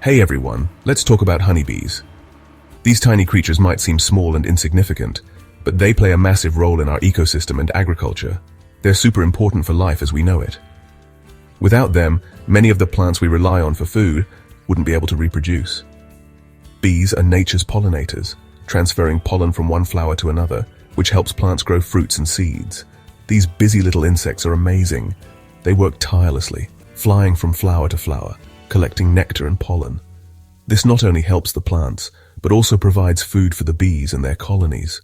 Hey everyone, let's talk about honeybees. These tiny creatures might seem small and insignificant, but they play a massive role in our ecosystem and agriculture. They're super important for life as we know it. Without them, many of the plants we rely on for food wouldn't be able to reproduce. Bees are nature's pollinators, transferring pollen from one flower to another, which helps plants grow fruits and seeds. These busy little insects are amazing. They work tirelessly, flying from flower to flower, collecting nectar and pollen. This not only helps the plants, but also provides food for the bees and their colonies.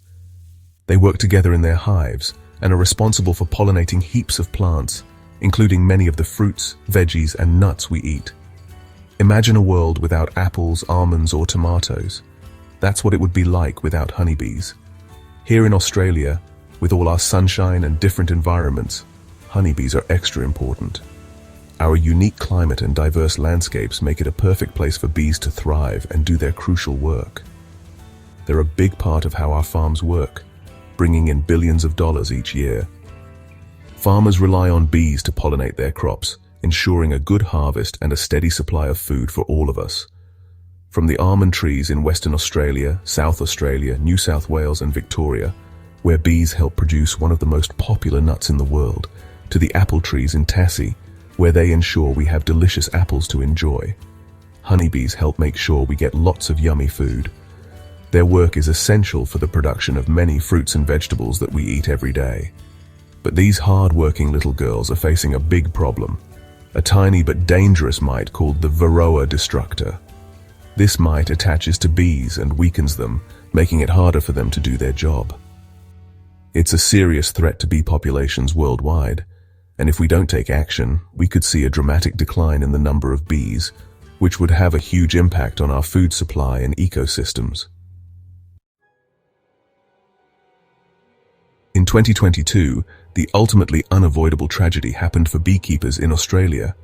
They work together in their hives and are responsible for pollinating heaps of plants, including many of the fruits, veggies, and nuts we eat. Imagine a world without apples, almonds, or tomatoes. That's what it would be like without honeybees. Here in Australia, with all our sunshine and different environments, honeybees are extra important. Our unique climate and diverse landscapes make it a perfect place for bees to thrive and do their crucial work. They're a big part of how our farms work, bringing in billions of dollars each year. Farmers rely on bees to pollinate their crops, ensuring a good harvest and a steady supply of food for all of us. From the almond trees in Western Australia, South Australia, New South Wales, and Victoria, where bees help produce one of the most popular nuts in the world, to the apple trees in Tassie, where they ensure we have delicious apples to enjoy. Honeybees help make sure we get lots of yummy food. Their work is essential for the production of many fruits and vegetables that we eat every day. But these hard-working little girls are facing a big problem, a tiny but dangerous mite called the Varroa Destructor. This mite attaches to bees and weakens them, making it harder for them to do their job. It's a serious threat to bee populations worldwide, and if we don't take action, we could see a dramatic decline in the number of bees, which would have a huge impact on our food supply and ecosystems. In 2022, the ultimately unavoidable tragedy happened for beekeepers in Australia.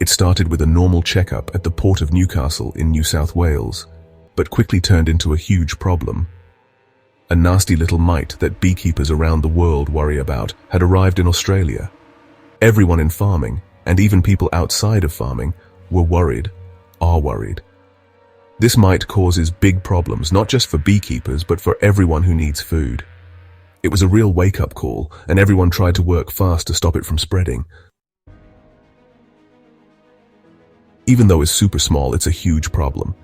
It started with a normal checkup at the Port of Newcastle in New South Wales, but quickly turned into a huge problem. A nasty little mite that beekeepers around the world worry about had arrived in Australia. Everyone in farming, and even people outside of farming, are worried. This mite causes big problems, not just for beekeepers, but for everyone who needs food. It was a real wake-up call, and everyone tried to work fast to stop it from spreading. Even though it's super small, it's a huge problem.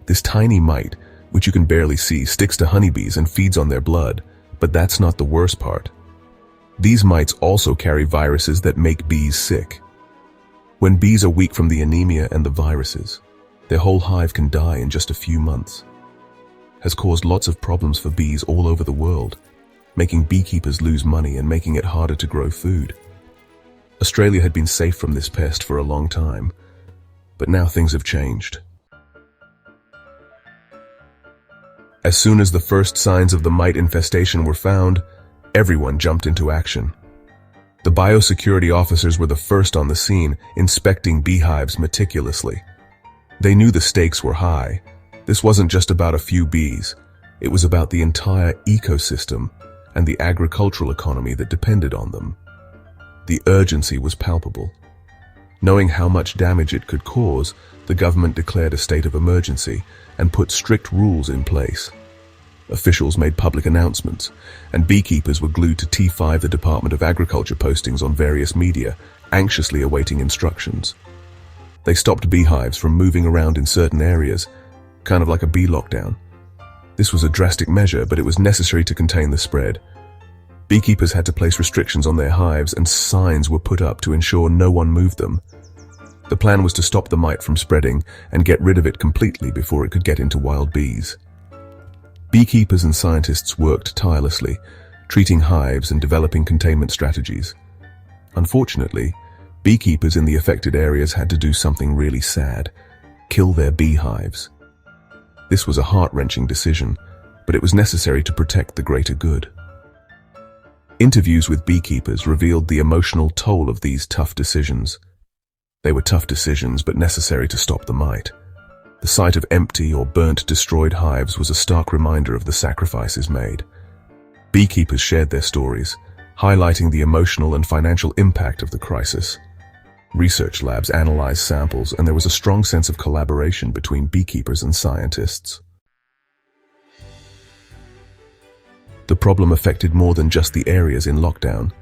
This tiny mite, which you can barely see, sticks to honeybees and feeds on their blood, but that's not the worst part. These mites also carry viruses that make bees sick. When bees are weak from the anemia and the viruses, their whole hive can die in just a few months. Has caused lots of problems for bees all over the world, making beekeepers lose money and making it harder to grow food. Australia had been safe from this pest for a long time, but now things have changed. As soon as the first signs of the mite infestation were found, everyone jumped into action. The biosecurity officers were the first on the scene, inspecting beehives meticulously. They knew the stakes were high. This wasn't just about a few bees. It was about the entire ecosystem and the agricultural economy that depended on them. The urgency was palpable. Knowing how much damage it could cause, the government declared a state of emergency and put strict rules in place. Officials made public announcements, and beekeepers were glued to T5, the Department of Agriculture postings on various media, anxiously awaiting instructions. They stopped beehives from moving around in certain areas, kind of like a bee lockdown. This was a drastic measure, but it was necessary to contain the spread. Beekeepers had to place restrictions on their hives, and signs were put up to ensure no one moved them. The plan was to stop the mite from spreading and get rid of it completely before it could get into wild bees. Beekeepers and scientists worked tirelessly, treating hives and developing containment strategies. Unfortunately, beekeepers in the affected areas had to do something really sad: kill their beehives. This was a heart-wrenching decision, but it was necessary to protect the greater good. Interviews with beekeepers revealed the emotional toll of these tough decisions. They were tough decisions, but necessary to stop the mite. The sight of empty or burnt, destroyed hives was a stark reminder of the sacrifices made. Beekeepers shared their stories, highlighting the emotional and financial impact of the crisis. Research labs analyzed samples, and there was a strong sense of collaboration between beekeepers and scientists. The problem affected more than just the areas in lockdown.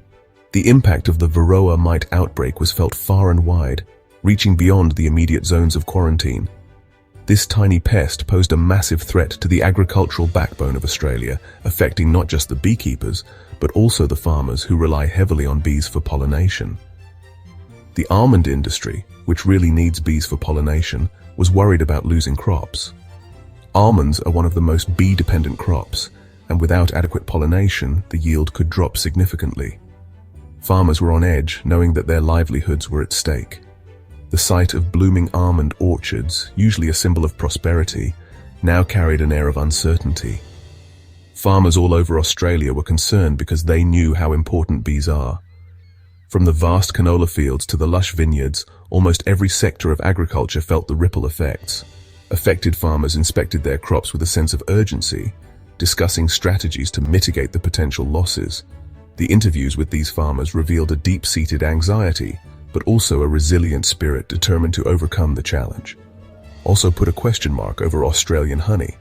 The impact of the Varroa mite outbreak was felt far and wide, reaching beyond the immediate zones of quarantine. This tiny pest posed a massive threat to the agricultural backbone of Australia, affecting not just the beekeepers, but also the farmers who rely heavily on bees for pollination. The almond industry, which really needs bees for pollination, was worried about losing crops. Almonds are one of the most bee-dependent crops, and without adequate pollination, the yield could drop significantly. Farmers were on edge, knowing that their livelihoods were at stake. The sight of blooming almond orchards, usually a symbol of prosperity, now carried an air of uncertainty. Farmers all over Australia were concerned because they knew how important bees are. From the vast canola fields to the lush vineyards, almost every sector of agriculture felt the ripple effects. Affected farmers inspected their crops with a sense of urgency, discussing strategies to mitigate the potential losses. The interviews with these farmers revealed a deep-seated anxiety, but also a resilient spirit determined to overcome the challenge. Also put a question mark over Australian honey.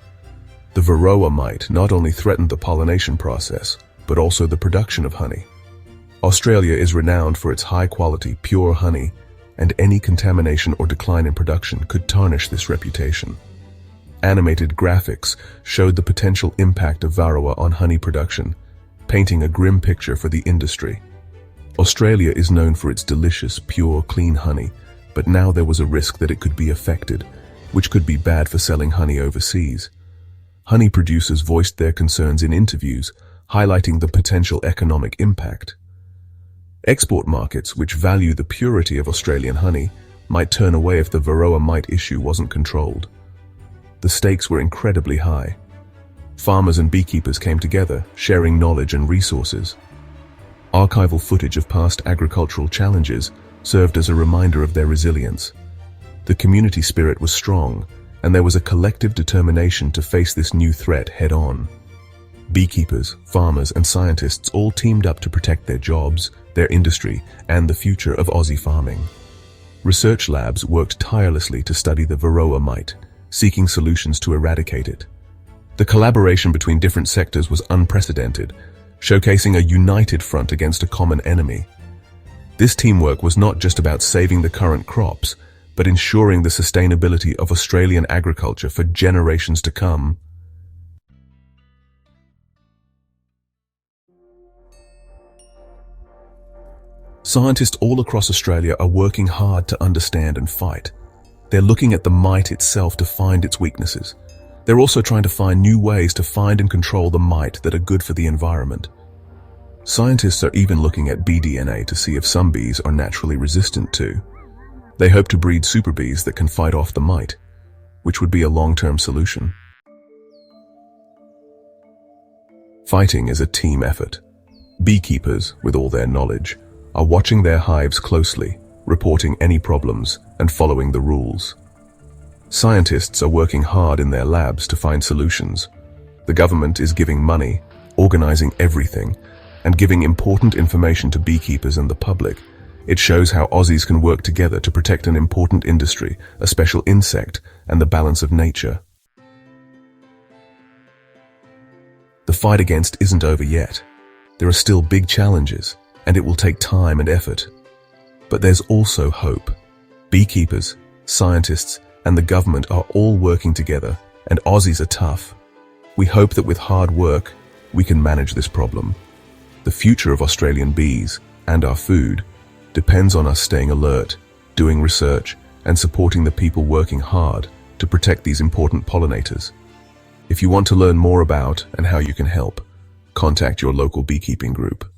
The Varroa mite not only threatened the pollination process, but also the production of honey. Australia is renowned for its high-quality, pure honey, and any contamination or decline in production could tarnish this reputation. Animated graphics showed the potential impact of Varroa on honey production, painting a grim picture for the industry. Australia is known for its delicious, pure, clean honey, but now there was a risk that it could be affected, which could be bad for selling honey overseas. Honey producers voiced their concerns in interviews, highlighting the potential economic impact. Export markets, which value the purity of Australian honey, might turn away if the Varroa mite issue wasn't controlled. The stakes were incredibly high. Farmers and beekeepers came together, sharing knowledge and resources. Archival footage of past agricultural challenges served as a reminder of their resilience. The community spirit was strong, and there was a collective determination to face this new threat head-on. Beekeepers, farmers, and scientists all teamed up to protect their jobs, their industry, and the future of Aussie farming. Research labs worked tirelessly to study the Varroa mite, seeking solutions to eradicate it. The collaboration between different sectors was unprecedented, showcasing a united front against a common enemy. This teamwork was not just about saving the current crops, but ensuring the sustainability of Australian agriculture for generations to come. Scientists all across Australia are working hard to understand and fight. They're looking at the mite itself to find its weaknesses. They're also trying to find new ways to find and control the mite that are good for the environment. Scientists are even looking at bee DNA to see if some bees are naturally resistant to. They hope to breed super bees that can fight off the mite, which would be a long-term solution. Fighting is a team effort. Beekeepers, with all their knowledge, are watching their hives closely, reporting any problems, and following the rules. Scientists are working hard in their labs to find solutions. The government is giving money, organizing everything, and giving important information to beekeepers and the public. It shows how Aussies can work together to protect an important industry, a special insect, and the balance of nature. The fight against isn't over yet. There are still big challenges, and it will take time and effort. But there's also hope. Beekeepers, scientists, and the government are all working together, and Aussies are tough. We hope that with hard work, we can manage this problem. The future of Australian bees, and our food, depends on us staying alert, doing research, and supporting the people working hard to protect these important pollinators. If you want to learn more about and how you can help, contact your local beekeeping group.